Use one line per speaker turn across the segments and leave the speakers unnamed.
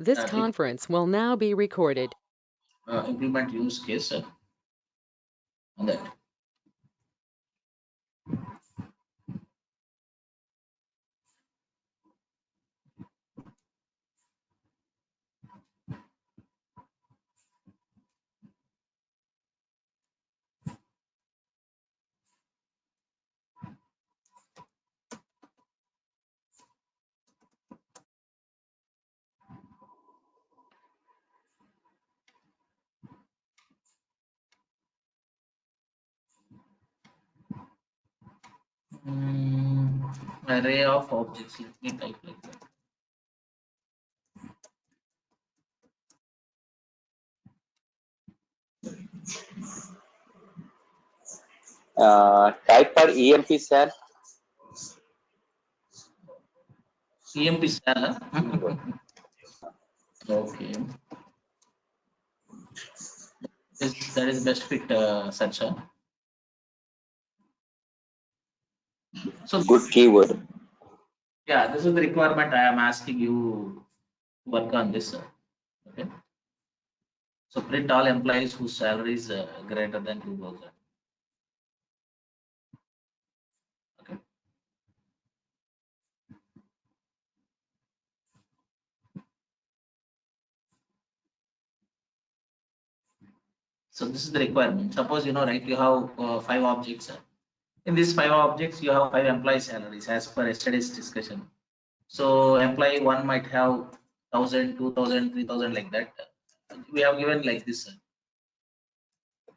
This conference will now be recorded.
Implement use case on that. Array of objects. Let me type like that.
Type for empSal.
empSal. Okay. That is best fit search. So
Good keyword.
yeah, this is the requirement I am asking you to work on this. Okay. So print all employees whose salary is greater than 2,000. Okay. So this is the requirement. Suppose right, you have 5 objects. In these 5 objects, you have 5 employee salaries as per yesterday's discussion. So employee 1 might have 1,000, 2,000, 3,000 like that. We have given like this.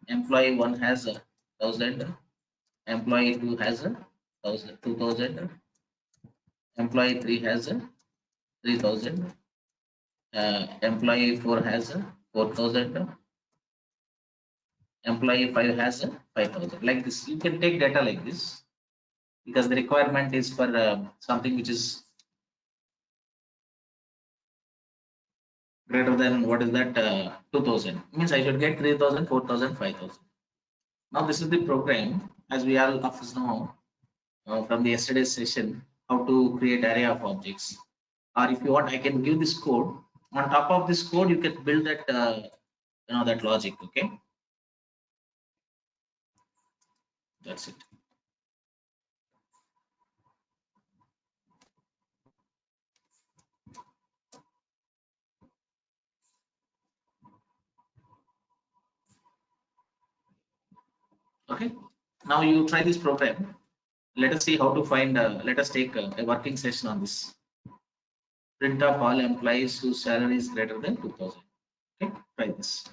Employee 1 has 1,000. Employee 2 has 1,000, 2,000. Employee 3 has 3,000. Employee 4 has 4,000. Employee 5 has 5,000. Like this, you can take data like this because the requirement is for something which is greater than, what is that, 2,000. Means I should get 3,000, 4,000, 5,000. Now this is the program, as we all of us know from the yesterday's session, how to create array of objects. Or if you want, I can give this code. On top of this code, you can build that that logic. Okay, that's it. Okay, now you try this program. Let us see how to find. Let us take a working session on this. Print of all employees whose salary is greater than 2,000. Okay, try this.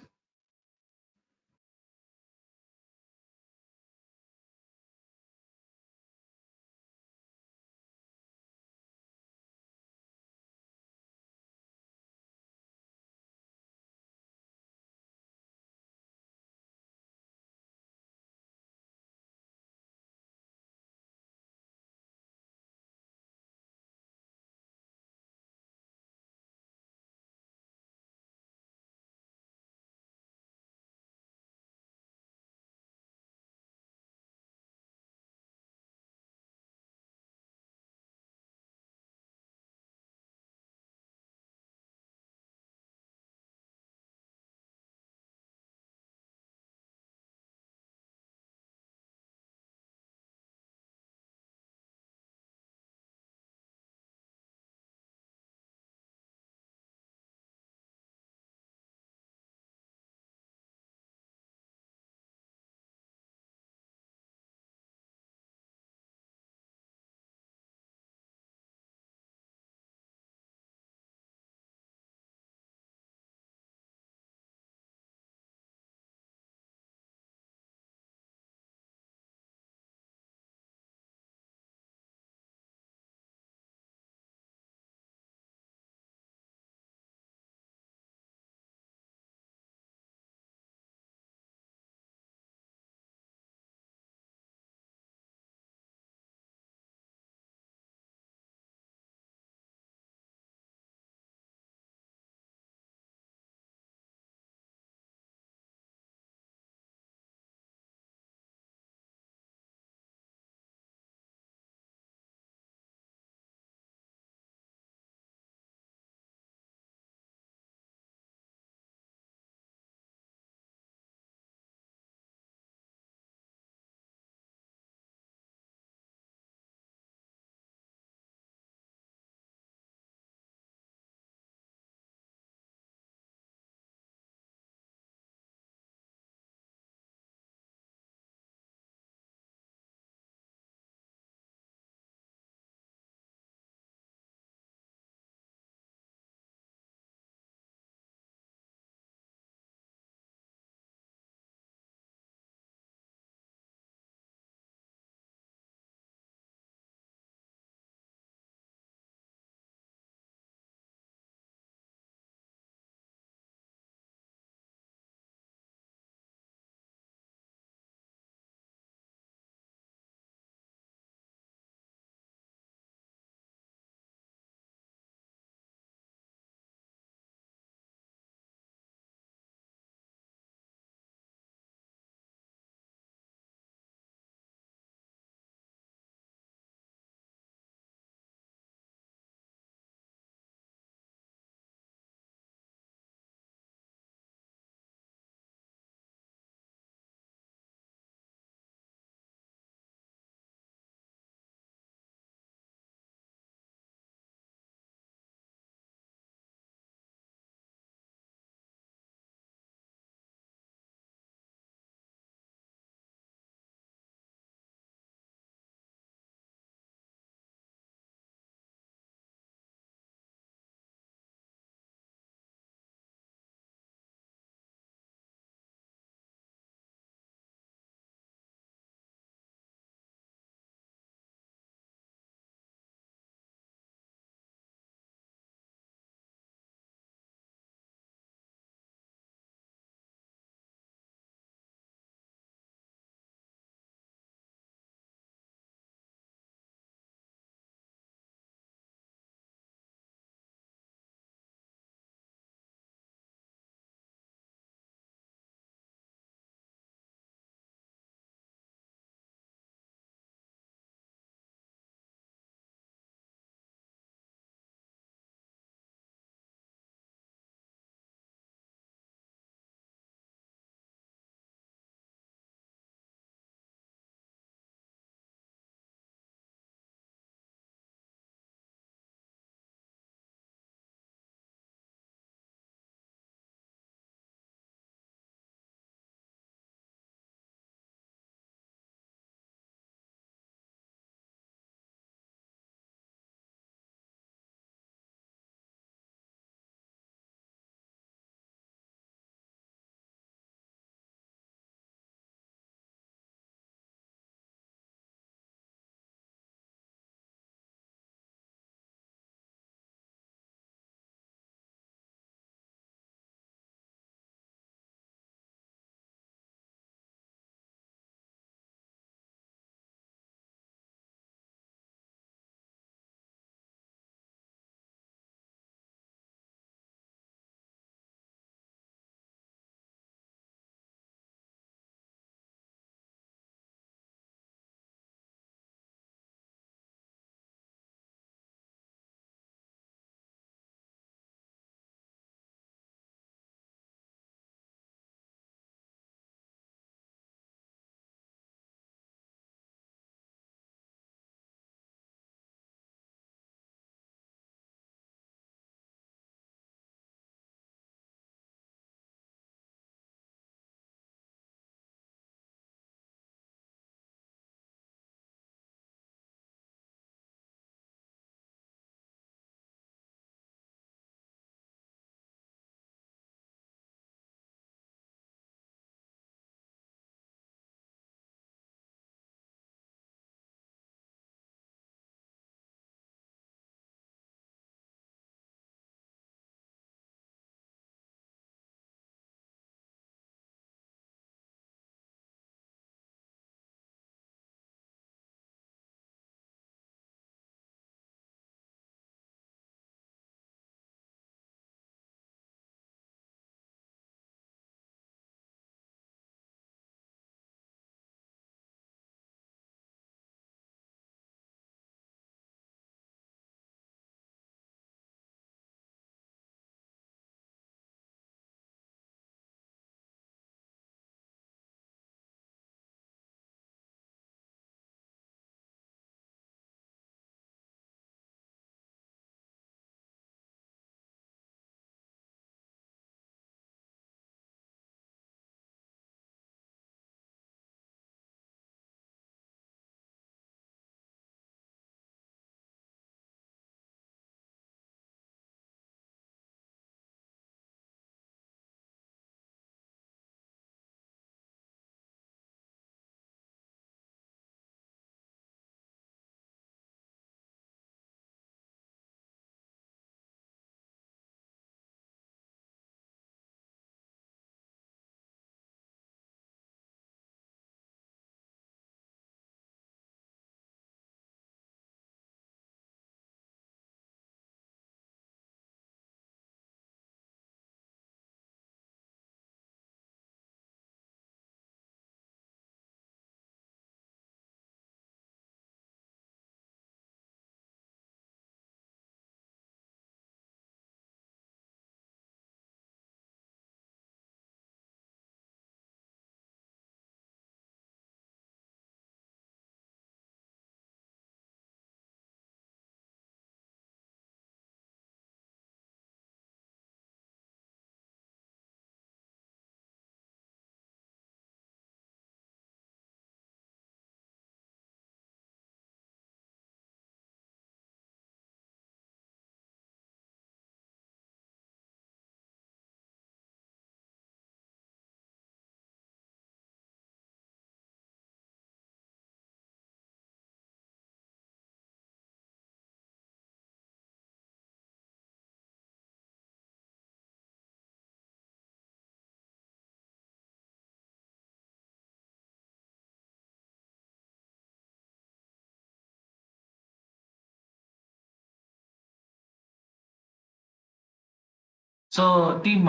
So team,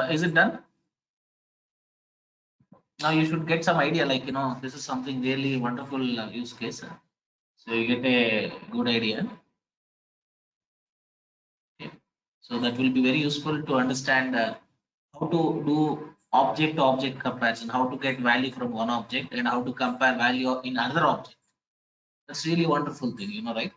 is it done? Now you should get some idea, like, this is something really wonderful use case. So you get a good idea. Okay. So that will be very useful to understand how to do object to object comparison, how to get value from one object and how to compare value in another object. That's really wonderful thing, right?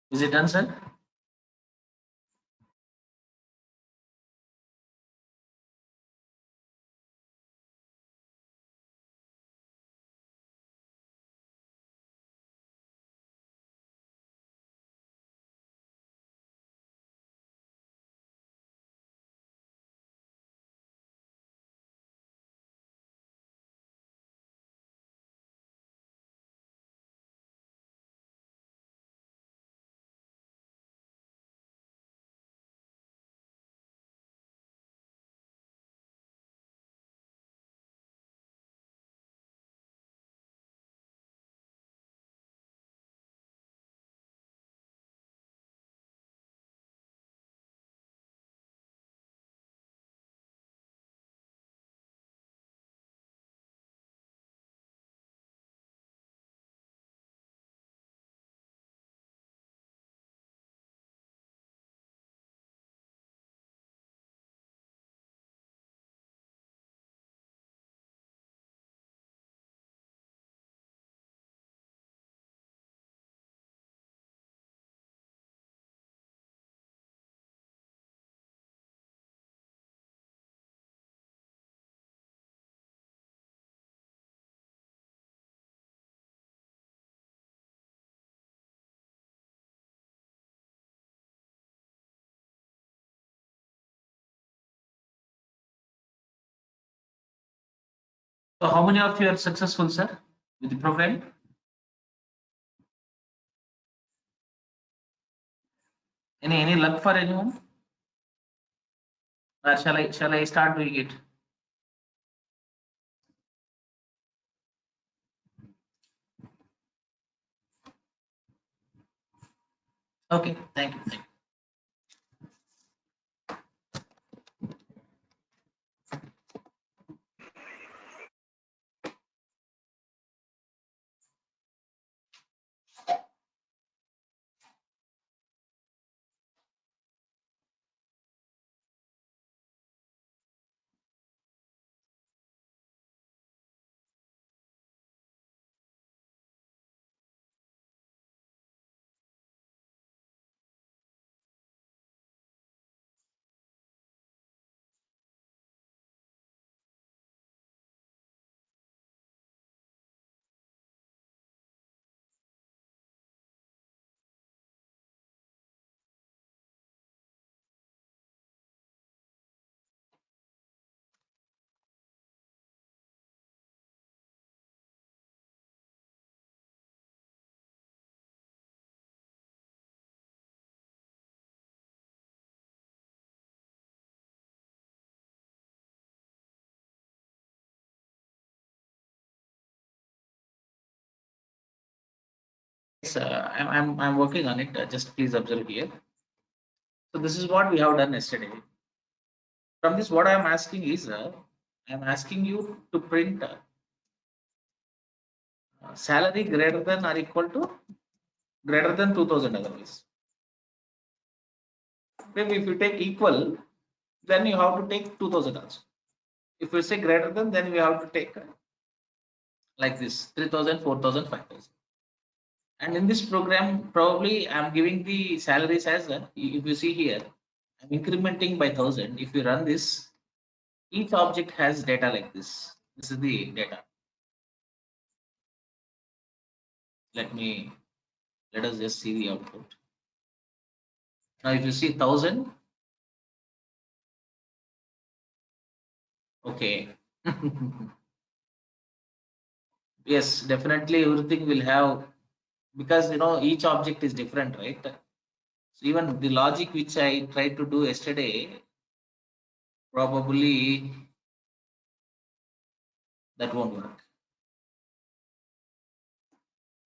Is it done, sir? So how many of you are successful, sir, with the program? Any luck for anyone? Or shall I start doing it? Okay, thank you. Thank you. Yes, I'm working on it. Just please observe here. So this is what we have done yesterday. From this, what I'm asking is, I'm asking you to print salary greater than or equal to greater than 2000 otherwise. Maybe if you take equal, then you have to take 2000 also. If you say greater than, then we have to take like this 3000, 4000, 5000. And in this program, probably I'm giving the salaries as if you see here, I'm incrementing by 1000. If you run this, each object has data like this. This is the data. Let us just see the output. Now, if you see 1000, okay. Yes, definitely everything will have, because each object is different, right? So even the logic which I tried to do yesterday, probably that won't work.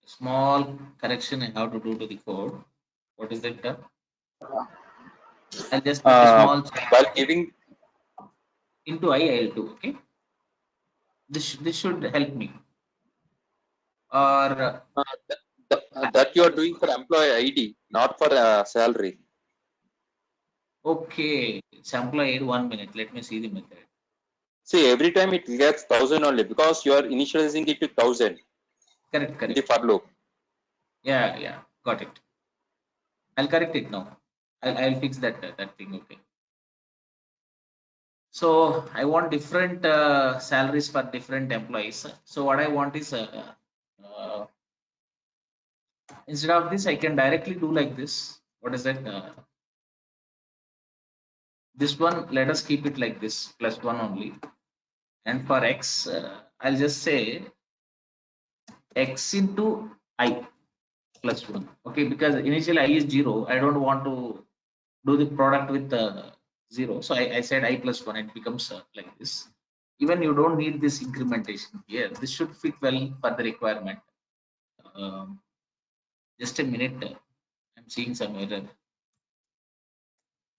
Small correction I have to do to the code. What is it? I'll just make a small
While giving
into I'll do. Okay, this should help me. Or
that you are doing for employee ID, not for salary.
okay, it's employee. 1 minute. Let me see the method.
See, every time it gets 1000 only because you are initializing it to 1000.
Correct,
In
correct.
the for loop.
Yeah, got it. I'll correct it now. I'll fix that thing. Okay. So I want different salaries for different employees. So what I want is instead of this, I can directly do like this. What is that? This one, let us keep it like this, +1 only. And for x, I'll just say x into I +1. Okay, because initially I is 0. I don't want to do the product with 0. So I said I +1. It becomes like this. Even you don't need this incrementation here. This should fit well for the requirement. Just a minute. I'm seeing some error.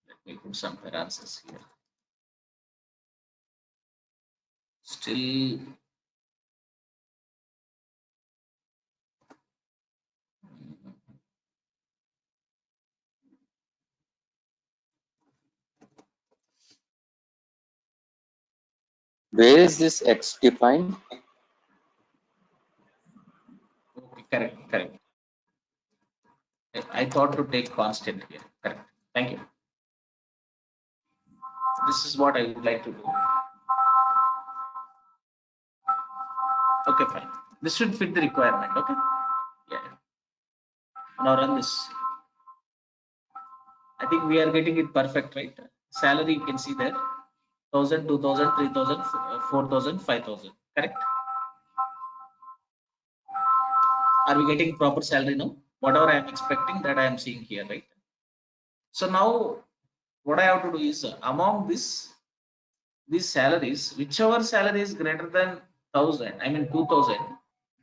Let me put some parentheses here. Still,
Where is this X defined?
okay, correct. I thought to take constant here. Correct. Thank you. This is what I would like to do. Okay, fine. This should fit the requirement. Okay. Yeah. Now run this. I think we are getting it perfect, right? Salary, you can see there 1000, 2000, 3000, 4000, 5000. Correct? Are we getting proper salary now? Whatever I am expecting, that I am seeing here, right? So now what I have to do is among these salaries, whichever salary is greater than 1000, I mean 2000,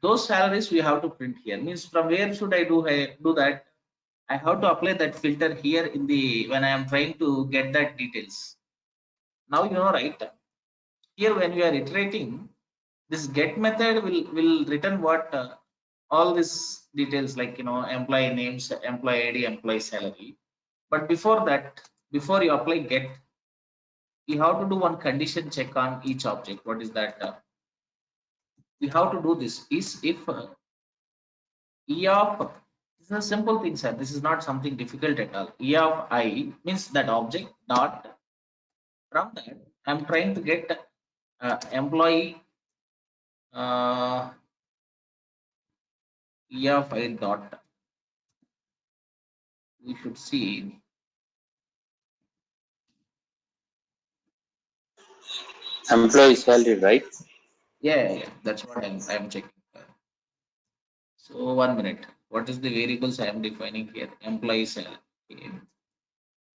those salaries we have to print here. Means from where should I do that? I have to apply that filter here in the when I am trying to get that details. Now you know, right? Here when we are iterating, this get method will return what all these details, like employee names, employee ID, employee salary. But before that, before you apply get, you have to do one condition check on each object. What is that? We have to do this is if e of, this is a simple thing, sir. This is not something difficult at all. E of I means that object dot, from that I'm trying to get employee e of I dot, we should see,
Employee salary, right?
yeah, that's what I'm checking. So 1 minute, what is the variables I am defining here? Employee salary. Okay.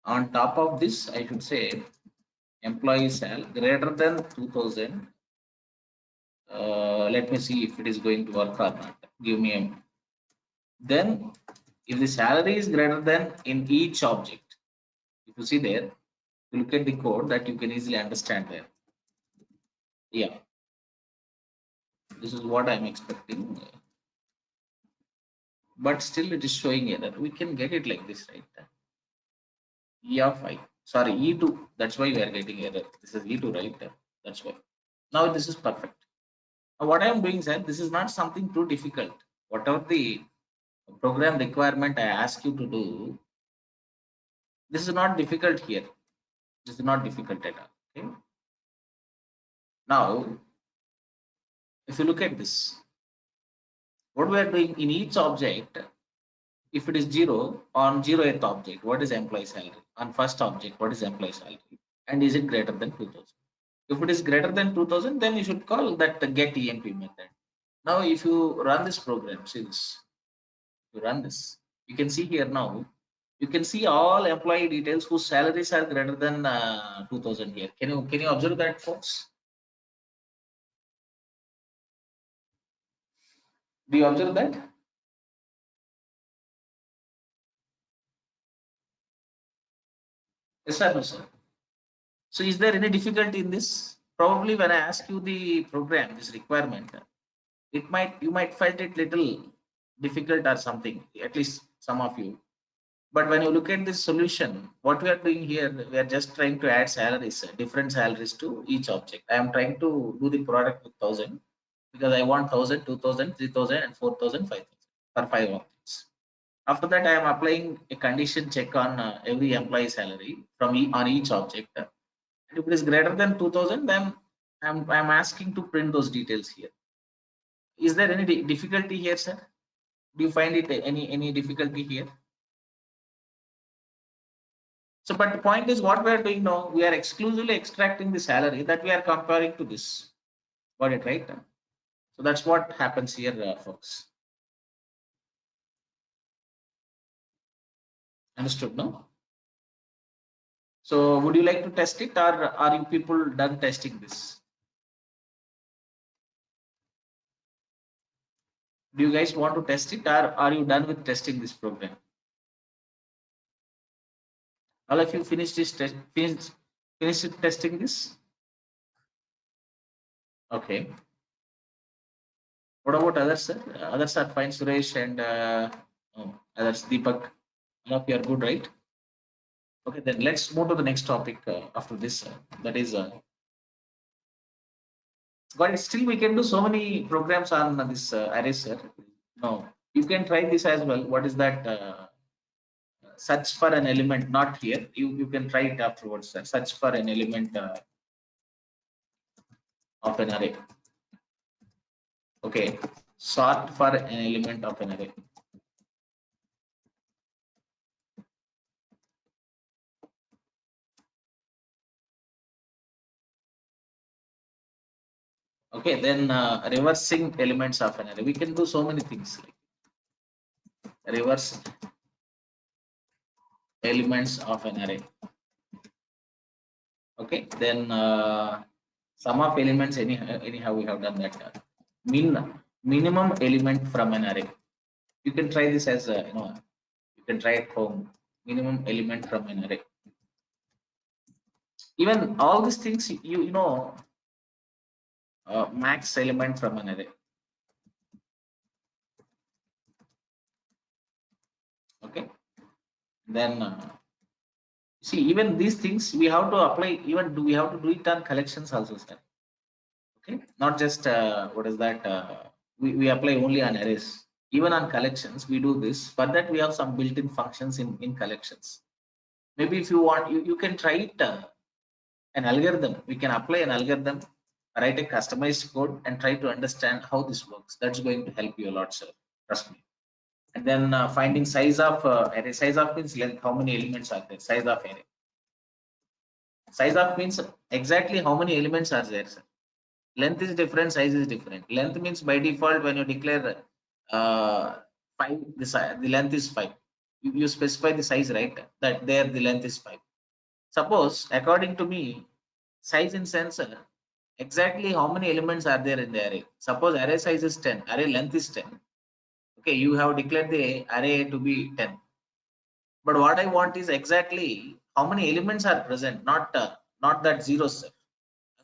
On top of this, I should say employee sal greater than 2000. Let me see if it is going to work or not. Give me a, then if the salary is greater than in each object, if you see there, you look at the code that you can easily understand there. Yeah, this is what I'm expecting, but still it is showing error. We can get it like this, right? E of I, sorry, E2. That's why we are getting error. This is E2, right? That's why. Now this is perfect. Now what I am doing, sir, this is not something too difficult. Whatever the program requirement I ask you to do, this is not difficult here. This is not difficult at all. Okay. Now, if you look at this, what we are doing in each object, if it is 0 on 0th object, what is employee salary? On first object, what is employee salary? And is it greater than 2000? If it is greater than 2000, then you should call that the getEmp method. Now, if you run this program, see this, you run this, you can see here now, you can see all employee details whose salaries are greater than 2000 here. Can you observe that, folks? Do you observe that? Yes or no, sir? So is there any difficulty in this? Probably when I ask you the program, this requirement, you might find it little difficult or something, at least some of you. But when you look at this solution, what we are doing here, we are just trying to add salaries, different salaries to each object. I am trying to do the product with 1000 because I want 1000, 2000, 3000 and 4000, 5000 for 5 objects. After that, I am applying a condition check on every employee salary on each object. If it is greater than 2000, then I'm asking to print those details here. Is there any difficulty here, sir? Do you find it any difficulty here? So, but the point is, what we are doing now, we are exclusively extracting the salary that we are comparing to this. Got it, right? So that's what happens here, folks. Understood, no? So, would you like to test it, or are you people done testing this? Do you guys want to test it, or are you done with testing this program? All of you finished this test, finished testing this? Okay. What about others, sir? Others are fine, Suresh and others, Deepak. All of you are good, right? Okay, then let's move to the next topic after this. That is, but still we can do so many programs on this array, sir. No, you can try this as well. What is that? Search for an element, not here. You can try it afterwards, sir. Search for an element of an array. Okay, sort for an element of an array. Okay, then reversing elements of an array. We can do so many things like reverse elements of an array. Okay, then sum of elements, anyhow we have done that. Minimum element from an array. You can try this as you can try at home. Minimum element from an array. Even all these things, max element from an array. Okay, then see, even these things we have to apply. Even do we have to do it on collections also, sir? Okay, not just what is that? We apply only on arrays. Even on collections, we do this. For that, we have some built-in functions in collections. Maybe if you want, you can try it. An algorithm. We can apply an algorithm, write a customized code, and try to understand how this works. That's going to help you a lot, sir. Trust me. And then finding size of array. Size of means length. How many elements are there? Size of array. Size of means exactly how many elements are there, sir. Length is different, size is different. Length means by default when you declare 5, the length is 5. You specify the size, right? That there the length is 5. Suppose according to me, size in sense exactly how many elements are there in the array. Suppose array size is 10, array length is 10. Okay, you have declared the array to be 10. But what I want is exactly how many elements are present, not that zeros.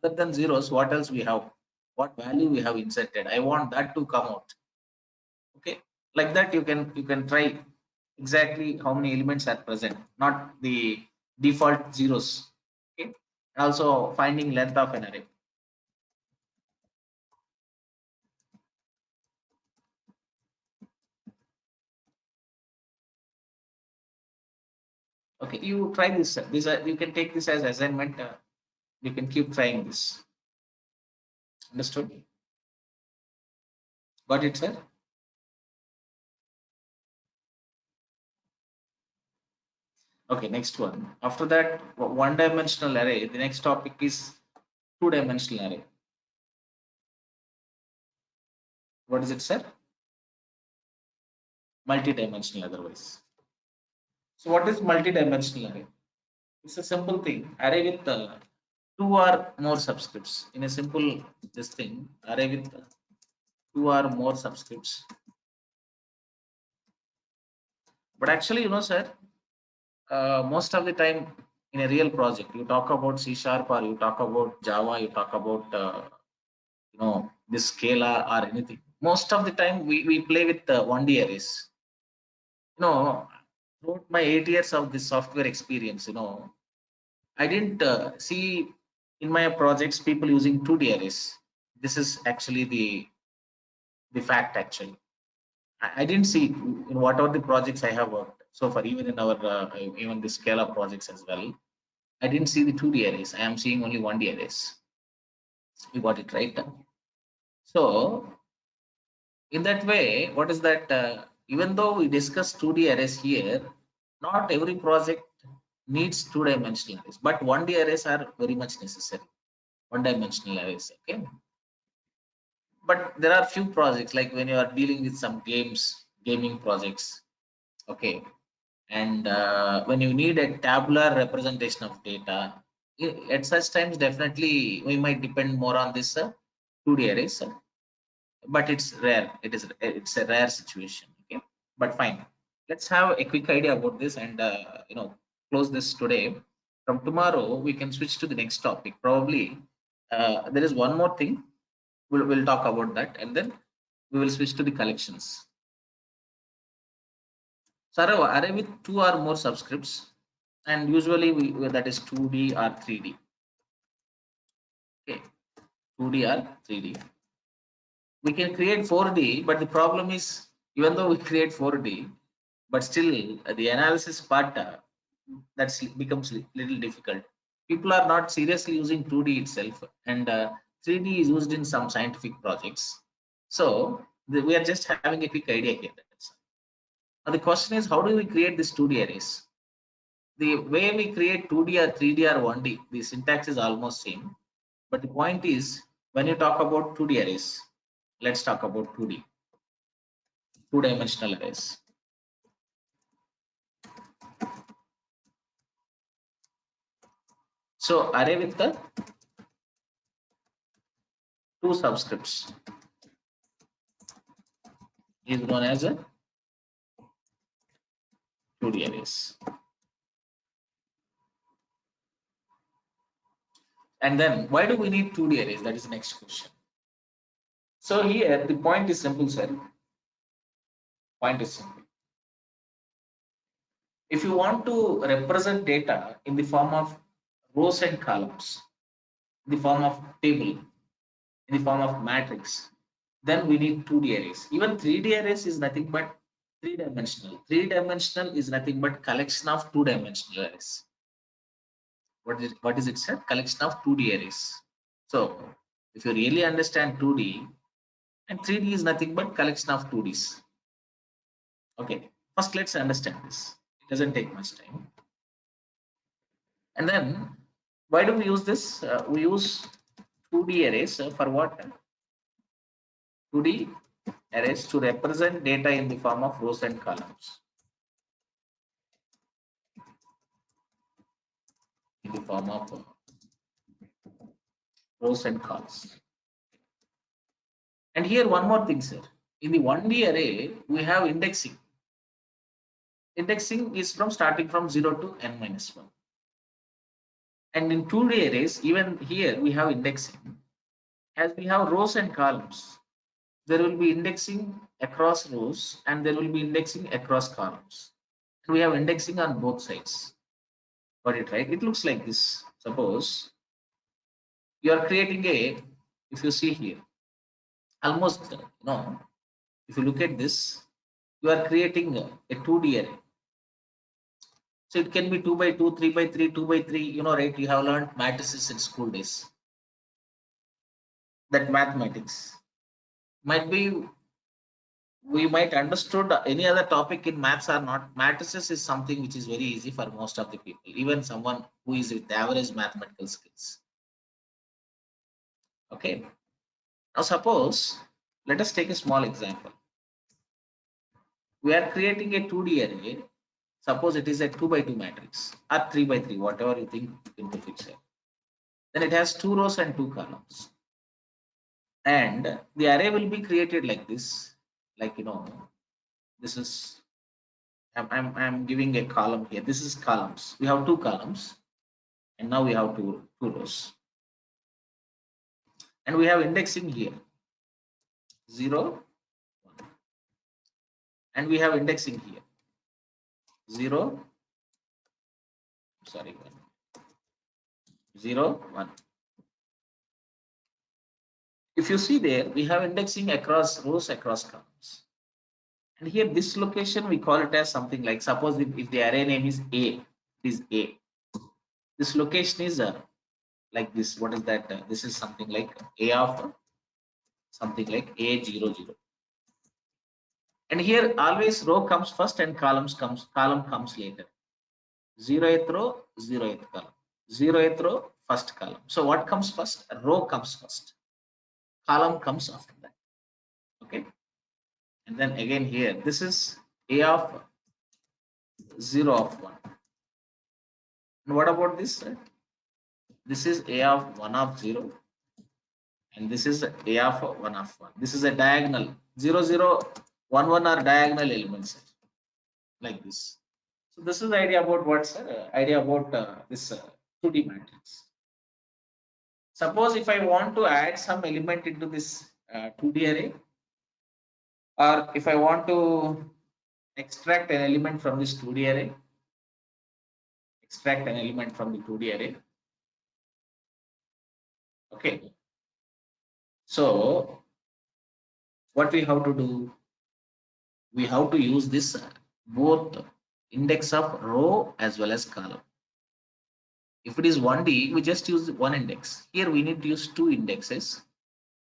Other than zeros, what else we have? What value we have inserted? I want that to come out. Okay, like that you can try exactly how many elements are present, not the default zeros. Okay, and also finding length of an array. Okay, you try this. You can take this as assignment. You can keep trying this. Understood? Got it, sir? Okay, next one. After that, one-dimensional array. The next topic is two-dimensional array. What is it, sir? Multi-dimensional, otherwise. So, what is multi-dimensional array? It's a simple thing. Array with 2 or more subscripts. In a simple this thing, array with 2 or more subscripts. But actually, sir, most of the time in a real project, you talk about C# or you talk about Java, you talk about this Scala or anything. Most of the time we play with 1D arrays. Throughout my 8 years of this software experience, I didn't see in my projects people using 2D arrays. This is actually the fact. Actually, I didn't see in whatever the projects I have worked so far, even in our even the Scala projects as well. I didn't see the 2D arrays. I am seeing only 1D arrays. You got it right. So in that way, what is that? Even though we discuss 2D arrays here, not every project needs two-dimensional arrays, but 1D arrays are very much necessary. One-dimensional arrays, okay. But there are few projects like when you are dealing with some gaming projects, okay, and when you need a tabular representation of data, at such times definitely we might depend more on this 2D arrays, but it's rare. It's a rare situation, okay. But fine, let's have a quick idea about this and close this today. From tomorrow we can switch to the next topic. Probably there is one more thing. We'll talk about that, and then we will switch to the collections. So array with 2 or more subscripts, and usually that is 2D or 3D. Okay, 2D or 3D. We can create 4D, but the problem is even though we create 4D, but still the analysis part that becomes little difficult. People are not seriously using 2D itself, and 3D is used in some scientific projects. So we are just having a quick idea here. Now the question is, how do we create these 2D arrays? The way we create 2D or 3D or 1D, the syntax is almost same. But the point is, when you talk about 2D arrays, let's talk about 2D, two-dimensional arrays. So array with the two subscripts is known as a 2D arrays. And then why do we need 2D arrays? That is the next question. So here the point is simple, sir. Point is simple. If you want to represent data in the form of rows and columns, in the form of table, in the form of matrix, then we need 2D arrays. Even 3D arrays is nothing but three-dimensional. Three-dimensional is nothing but collection of two-dimensional arrays. What is it, sir? Collection of 2D arrays. So if you really understand 2D, and 3D is nothing but collection of 2Ds. Okay, first let's understand this. It doesn't take much time. And then why do we use this? We use 2D arrays for what? 2D arrays to represent data in the form of rows and columns. In the form of rows and columns. And here one more thing, sir. In the 1D array, we have indexing. Indexing is from starting from 0 to n-1. And in 2D arrays, even here we have indexing. As we have rows and columns, there will be indexing across rows and there will be indexing across columns. And we have indexing on both sides. Got it, right? It looks like this. Suppose you are creating if you see here, almost, if you look at this, you are creating a 2D array. So it can be 2 by 2, 3 by 3, 2 by 3, right? You have learned matrices in school days. That mathematics might be, we might understood any other topic in maths or not. Matrices is something which is very easy for most of the people, even someone who is with average mathematical skills. Okay. Now suppose, let us take a small example. We are creating a 2D array. Suppose it is a 2 by 2 matrix or 3 by 3, whatever you think you can fix it. Then it has 2 rows and 2 columns. And the array will be created like this. Like, this is, I'm giving a column here. This is columns. We have 2 columns. And now we have two rows. And we have indexing here. 0, 1. And we have indexing here. 0, 1. 0, 1. If you see there, we have indexing across rows, across columns. And here, this location, we call it as something like, suppose if the array name is A, it is A. This location is like this. What is that? This is something like A of something like A00. And here, always row comes first and column comes later. 0th row, 0th column. 0th row, first column. So what comes first? Row comes first. Column comes after that. Okay. And then again here, this is A of 0 of 1. And what about this? This is A of 1 of 0. And this is A of 1 of 1. This is a diagonal. 0, 0, 1, 1 are diagonal elements. Like this. So this is the idea about what, sir? Idea about this 2D matrix. Suppose if I want to add some element into this 2D array, or if I want to extract an element from this 2D array, extract an element from the 2D array. Okay. So what we have to do? We have to use this both index of row as well as column. If it is 1D, we just use one index. Here we need to use two indexes,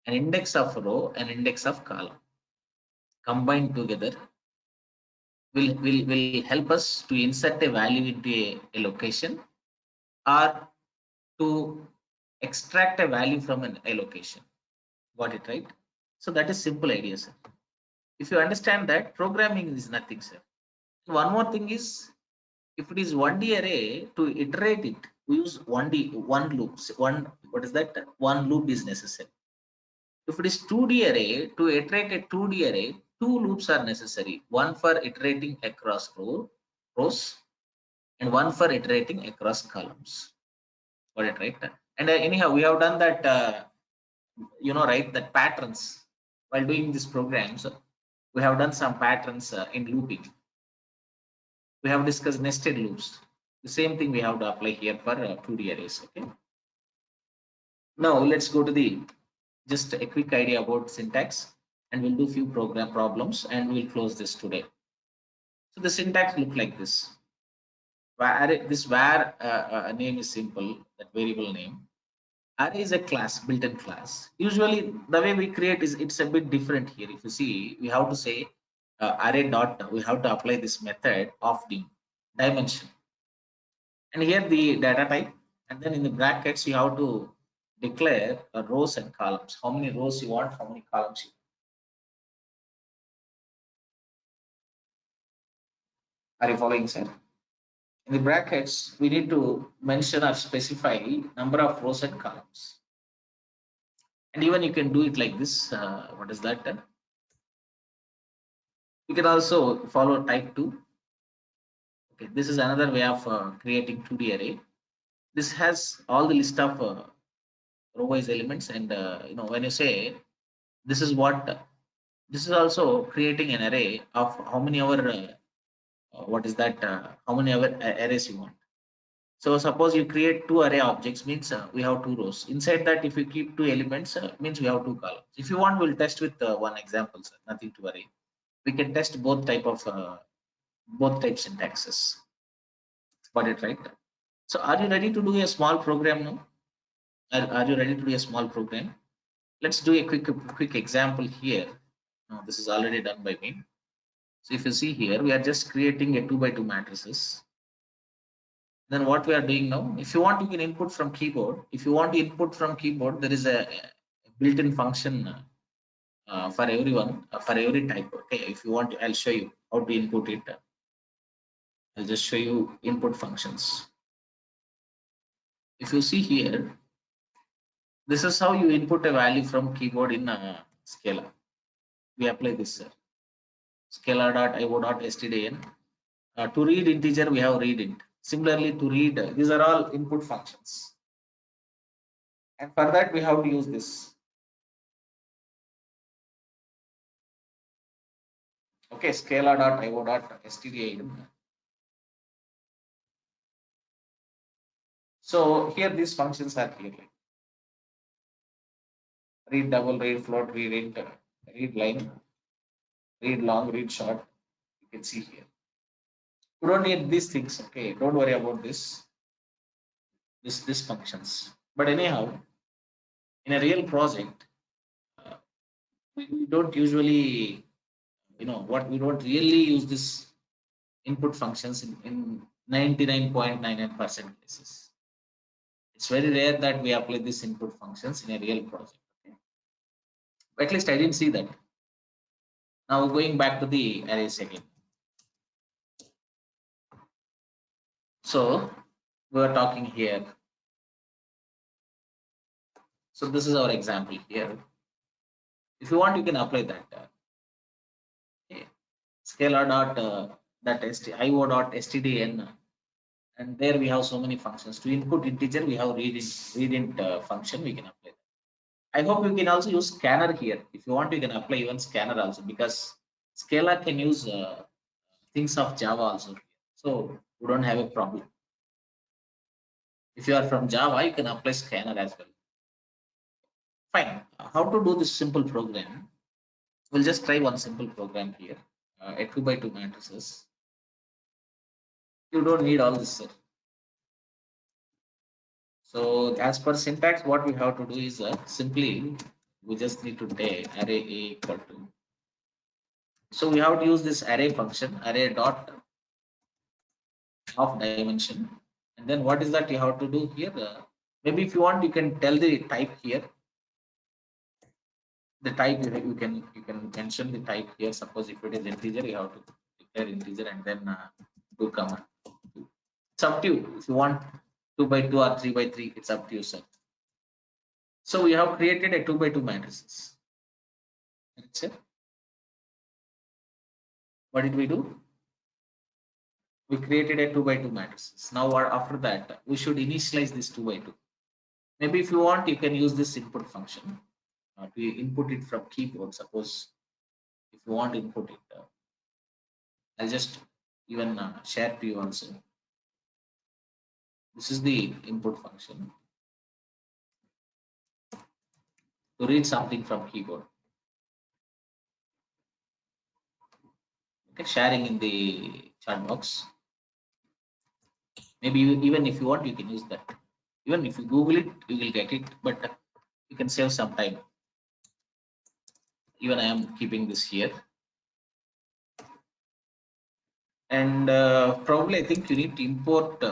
an index of row and index of column. Combined together will help us to insert a value into a location or to extract a value from a location. Got it, right? So that is simple idea, sir. If you understand that, programming is nothing, sir. One more thing is, if it is 1D array, to iterate it, we use 1D, one loop. What is that? One loop is necessary. If it is 2D array, to iterate a 2D array, two loops are necessary. One for iterating across rows and one for iterating across columns. Got it, right? And anyhow, we have done that, right, that patterns while doing this program. So we have done some patterns in looping. We have discussed nested loops. The same thing we have to apply here for 2D arrays. Okay. Now let's go to the just a quick idea about syntax, and we'll do few program problems, and we'll close this today. So the syntax look like this. Var name is simple, that variable name. Array is a class, built-in class. Usually the way we create is it's a bit different here. If you see, we have to say array dot, we have to apply this method of the dimension, and here the data type, and then in the brackets you have to declare rows and columns, how many rows you want, how many columns you want. Are you following, sir? In the brackets we need to mention or specify number of rows and columns, and even you can do it like this. What is that? You can also follow type 2. Okay, this is another way of creating 2D array. This has all the list of row wise elements, and when you say this is what, this is also creating an array of how many what is that, how many arrays you want. So suppose you create two array objects, means we have two rows. Inside that, if you keep two elements, means we have two columns. If you want, we'll test with one example, sir. Nothing to worry. We can test both type syntaxes. Got it, right? So are you ready to do a small program now? Are you ready to do a small program? Let's do a quick example here. Now, this is already done by me. So if you see here, we are just creating a 2 by 2 matrices. Then what we are doing now, if you want, you can input from keyboard. If you want to input from keyboard, there is a built-in function for everyone, for every type. Okay, if you want, I'll show you how to input it. I'll just show you input functions. If you see here, this is how you input a value from keyboard in Scala. We apply this Scala.io.stdn. To read integer, we have read int. Similarly, to read, these are all input functions. And for that, we have to use this. Okay, Scala.io.stdn. So here these functions are here. Read double, read float, read int, read line, read long, read short. You can see here. You don't need these things. Okay, don't worry about this functions. But anyhow, in a real project, we don't usually, we don't really use this input functions in 99.99% cases. It's very rare that we apply these input functions in a real project. Okay? But at least I didn't see that. Now going back to the arrays again. So we are talking here. So this is our example here. If you want, you can apply that. Okay. Scala.io.stdn, and there we have so many functions. To input integer, we have readint function. We can apply that. I hope you can also use scanner here. If you want, you can apply even scanner also, because Scala can use things of Java also. So we don't have a problem. If you are from Java, you can apply scanner as well. Fine. How to do this simple program? We'll just try one simple program here. A 2 by 2 matrices. You don't need all this, sir. So as per syntax, what we have to do is simply we just need to take array a equal to. So we have to use this array function, array dot of dimension, and then what is that you have to do here? Maybe if you want, you can tell the type here. the type you can mention the type here. Suppose if it is integer, you have to declare integer and then do comma. It's up to you. If you want 2 by 2 or 3 by 3, it's up to you, sir. So we have created a 2 by 2 matrices. What did we do? We created a 2 by 2 matrices. Now after that, we should initialize this 2 by 2. Maybe if you want, you can use this input function to input it from keyboard. Suppose if you want to input it, I'll just even share to you also. This is the input function to read something from keyboard. Okay, sharing in the chat box. Maybe even if you want, you can use that. Even if you Google it, you will get it, but you can save some time. Even I am keeping this here. And probably I think you need to import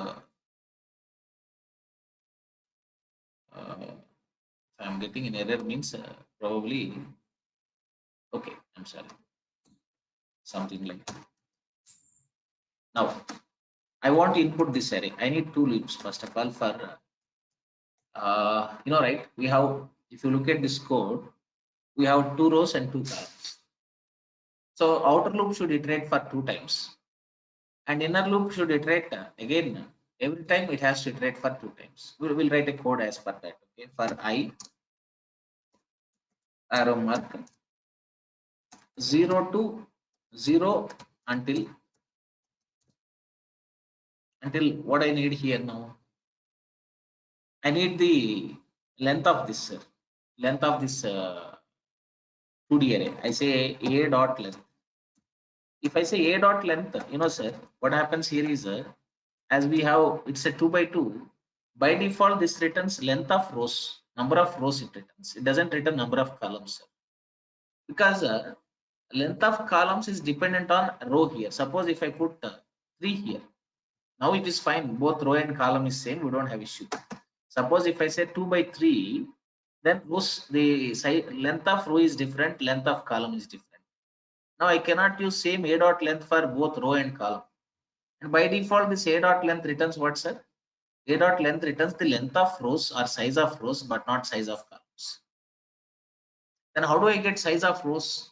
I'm getting an error means probably okay, I'm sorry, something like that. Now I want to input this array. I need two loops first of all for right, we have, if you look at this code, we have 2 rows and 2 columns. So outer loop should iterate for 2 times and inner loop should iterate again. Every time it has to iterate for 2 times. We will write a code as per that. Okay, for I arrow mark 0 to 0 until what I need here now. I need the length of this 2D array. I say a dot length. If I say a dot length, sir, what happens here is as we have, it's a 2 by 2. By default, this returns length of rows, number of rows it returns. It doesn't return number of columns, sir. Because length of columns is dependent on row here. Suppose if I put 3 here, now it is fine. Both row and column is same. We don't have issue. Suppose if I say 2 by 3, then rows, the length of row is different, length of column is different. Now I cannot use same a dot length for both row and column. And by default, this a dot length returns what, sir? A dot length returns the length of rows or size of rows, but not size of columns. Then how do I get size of rows?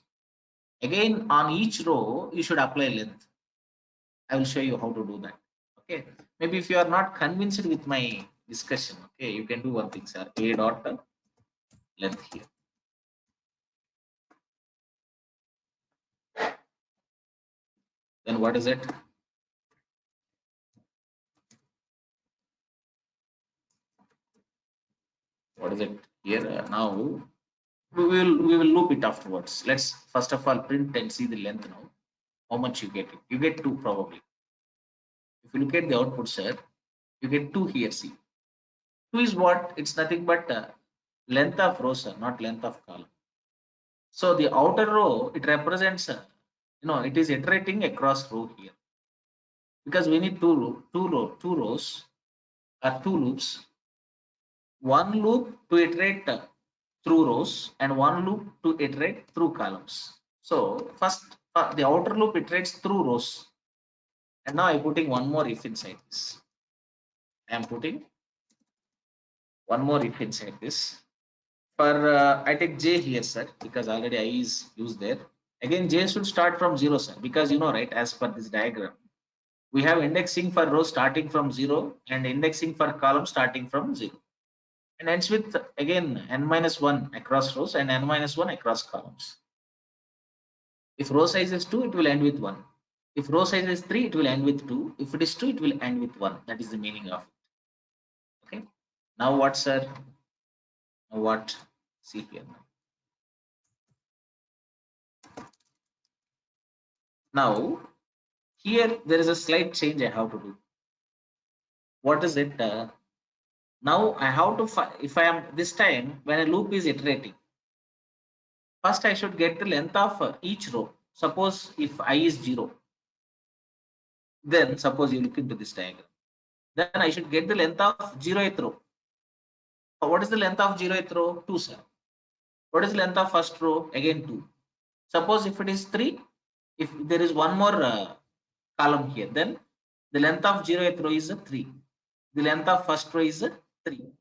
Again, on each row, you should apply length. I will show you how to do that. Okay. Maybe if you are not convinced with my discussion, okay, you can do one thing, sir. A dot length here. Then what is it? What is it here? Now we will loop it afterwards. Let's first of all print and see the length now. How much you get? You get 2 probably. If you look at the output, sir, you get 2 here. See, 2 is what? It's nothing but length of row, sir, not length of column. So the outer row, it represents, it is iterating across row here, because we need two rows or 2 loops. One loop to iterate through rows and one loop to iterate through columns. So first the outer loop iterates through rows, and now I'm putting one more if inside this. I am putting one more if inside this. For I take j here, sir, because already I is used there. Again, j should start from 0, sir, because right, as per this diagram, we have indexing for row starting from 0 and indexing for column starting from 0. And ends with again n-1 across rows and n-1 across columns. If row size is 2, it will end with 1. If row size is 3, it will end with 2. If it is 2, it will end with 1. That is the meaning of it. Okay. Now what, sir? Now what? See here now. Now here there is a slight change I have to do. What is it? Now I have to, if I am this time when a loop is iterating, first I should get the length of each row. Suppose if I is 0, then suppose you look into this diagram, then I should get the length of 0th row. What is the length of 0th row? 2, sir. What is length of first row? Again 2. Suppose if it is 3, if there is one more column here, then the length of 0th row is 3. The length of first row is 3.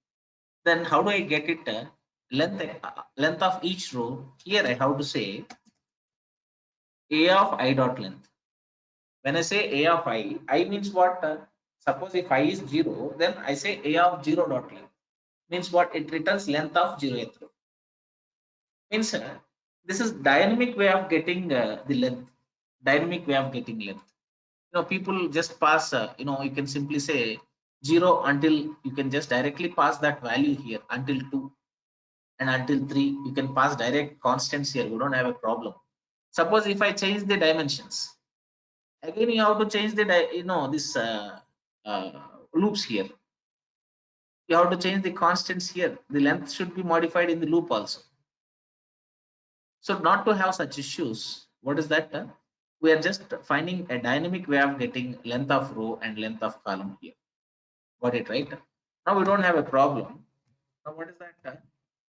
Then how do I get it? Length of each row. Here I have to say a of I dot length. When I say a of I means what? Suppose if I is 0, then I say a of 0 dot length. Means what? It returns length of 0th row. Means this is dynamic way of getting the length. Dynamic way of getting length. People just pass. You can simply say 0 until you can just directly pass that value here until 2 and until 3. You can pass direct constants here. We don't have a problem. Suppose if I change the dimensions, again you have to change the this uh, loops here. You have to change the constants here. The length should be modified in the loop also. So not to have such issues, what is that? We are just finding a dynamic way of getting length of row and length of column here. Got it right? Now we don't have a problem. Now what is that?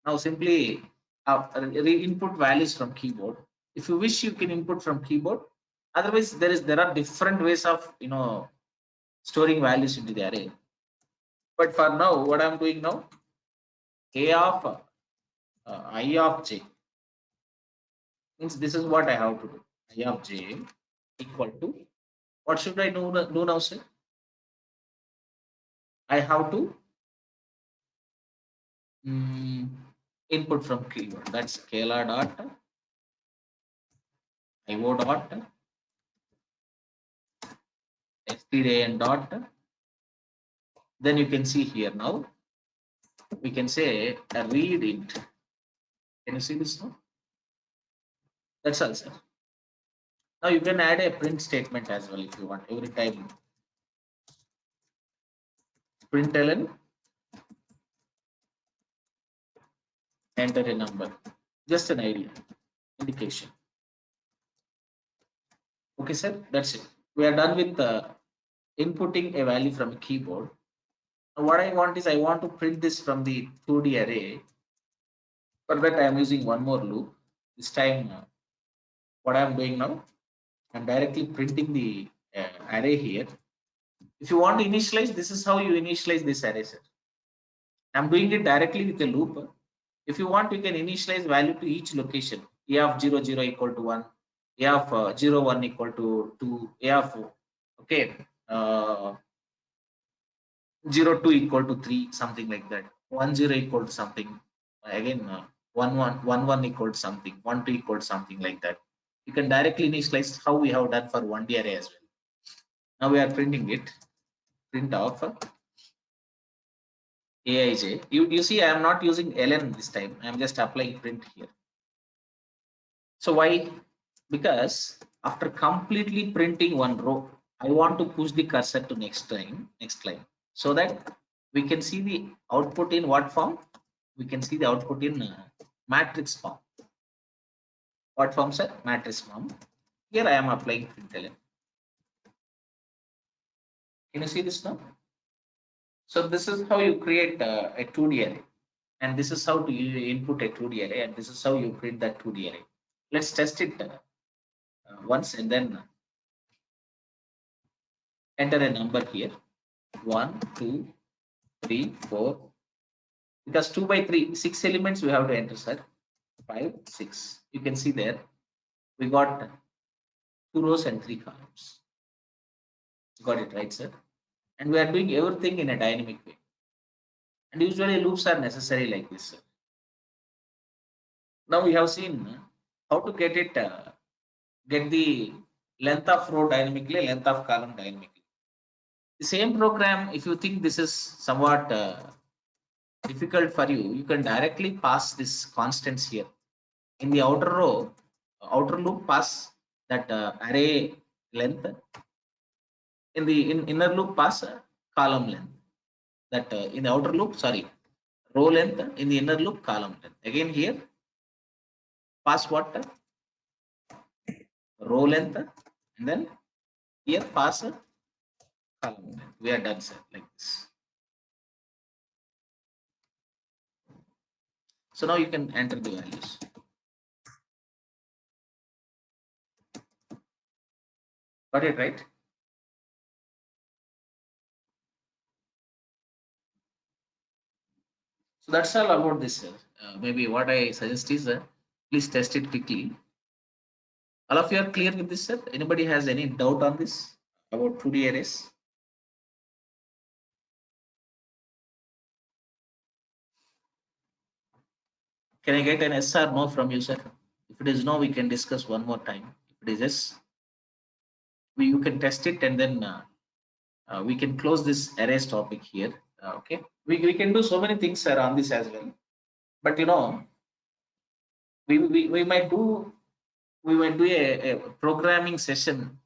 Now simply input values from keyboard. If you wish, you can input from keyboard. Otherwise, there are different ways of storing values into the array. But for now, what I'm doing now, a of I of j means this is what I have to do. I of j equal to, what should I do now, sir? I have to input from keyboard. That's Scala dot IO dot stdin dot. Then you can see here now. We can say a read int. Can you see this now? That's all, sir. Now you can add a print statement as well if you want. Every time println enter a number. Just an idea, indication. Okay, sir. That's it. We are done with inputting a value from a keyboard. Now what I want is I want to print this from the 2D array. For that I am using one more loop. This time, what I am doing now, I am directly printing the array here. If you want to initialize, this is how you initialize this array, sir. I'm doing it directly with a loop. If you want, you can initialize value to each location. A of 0, 0 equal to 1, A of 0, 1 equal to 2, A of okay, 0, 2 equal to 3, something like that. 1, 0 equal to something. Again, 1, 1, 1, 1 equal to something. 1, 2 equal to something like that. You can directly initialize how we have done for 1D array as well. Now we are printing it. Print of aij. You see, I am not using ln this time. I am just applying print here. So why? Because after completely printing one row, I want to push the cursor to next line, so that we can see the output in what form? We can see the output in matrix form. What form, sir? Matrix form. Here I am applying println. Can you see this now? So this is how you create a 2D array, and this is how to input a 2D array, and this is how you print that 2D array. Let's test it once and then enter a number here. 1, 2, 3, 4. Because 2 by 3, 6 elements we have to enter, sir. 5, 6. You can see there we got 2 rows and 3 columns. Got it right, sir? And we are doing everything in a dynamic way. And usually loops are necessary like this, sir. Now we have seen how to get it, get the length of row dynamically, length of column dynamically. The same program, if you think this is somewhat difficult for you, you can directly pass this constants here. In the outer row, outer loop, pass that array length. In the inner loop, pass column length. That in the outer loop, sorry, row length. In the inner loop, column length. Again here, pass what? Row length, and then here pass column length. We are done, sir, like this. So now you can enter the values. Got it, right? So that's all about this. Maybe what I suggest is please test it quickly. All of you are clear with this, sir? Anybody has any doubt on this about 2D arrays? Can I get an yes or no from you, sir? If it is no, we can discuss one more time. If it is yes, you can test it, and then we can close this arrays topic here. Okay, we can do so many things, sir, on this as well. But you know, we might do a programming session.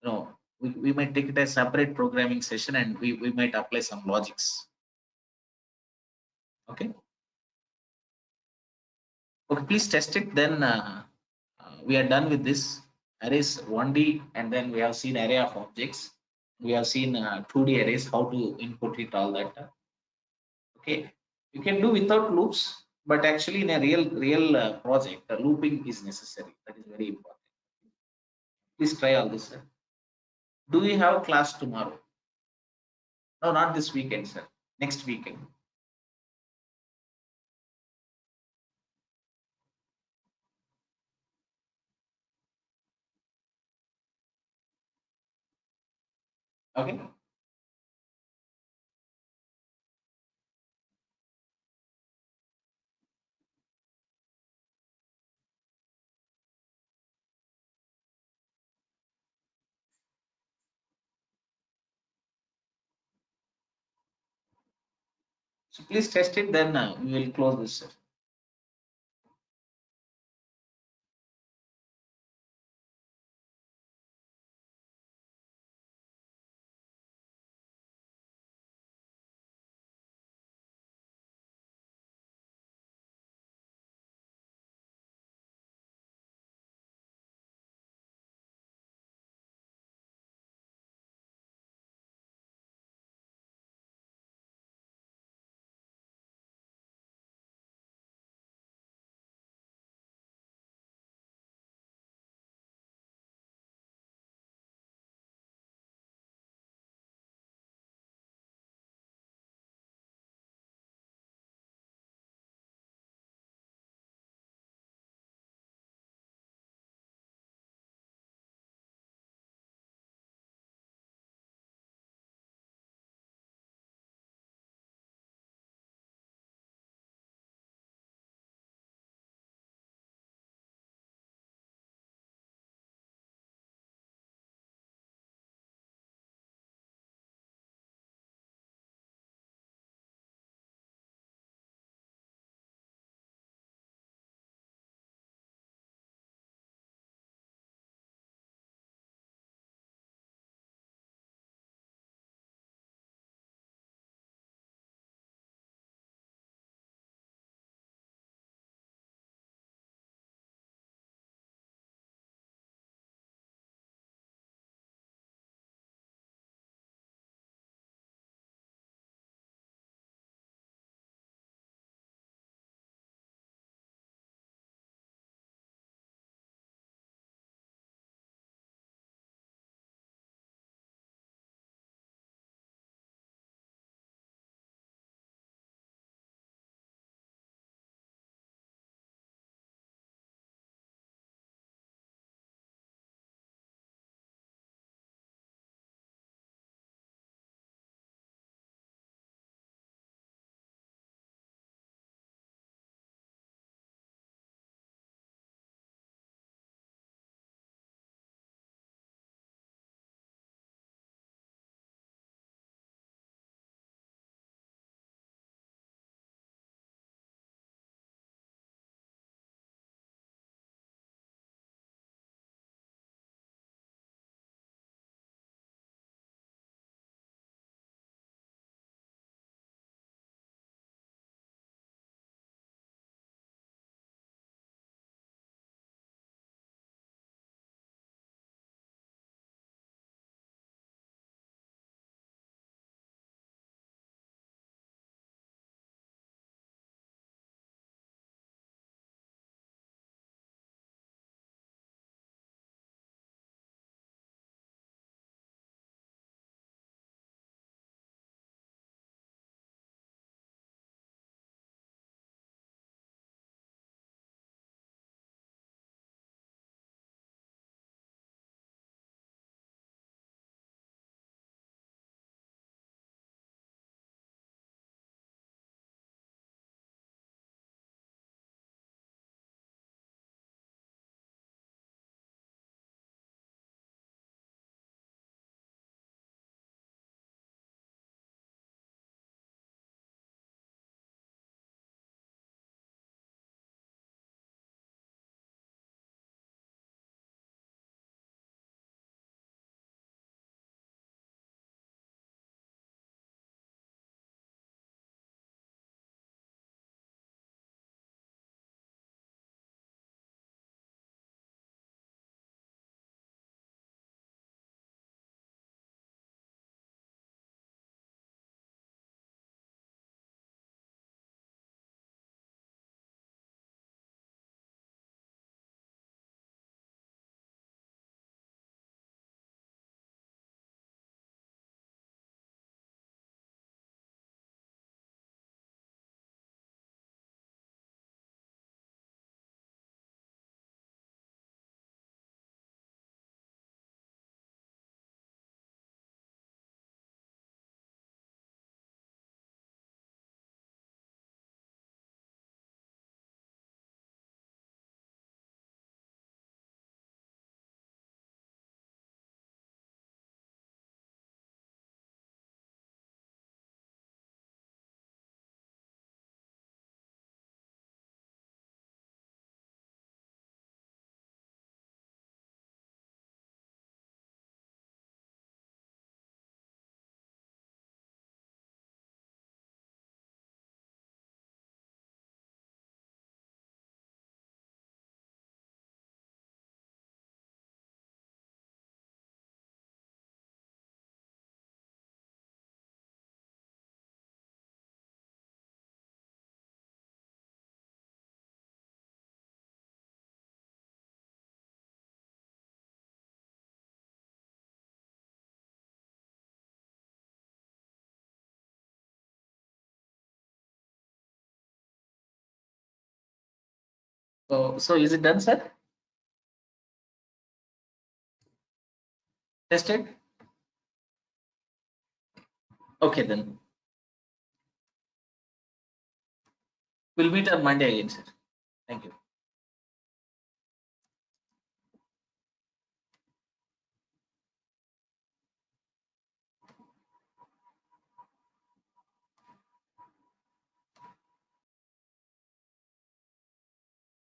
You know, we might take it as separate programming session, and we might apply some logics. Okay. Okay, please test it. Then we are done with this arrays 1D, and then we have seen array of objects. We have seen 2D arrays, how to input it, all that. Okay, you can do without loops, but actually in a real project, looping is necessary. That is very important. Please try all this, sir. Do we have class tomorrow? No, not this weekend, sir. Next weekend. Okay. So please test it. Then we will close this, sir. So is it done, sir? Tested? Okay, then. We'll meet on Monday again, sir. Thank you.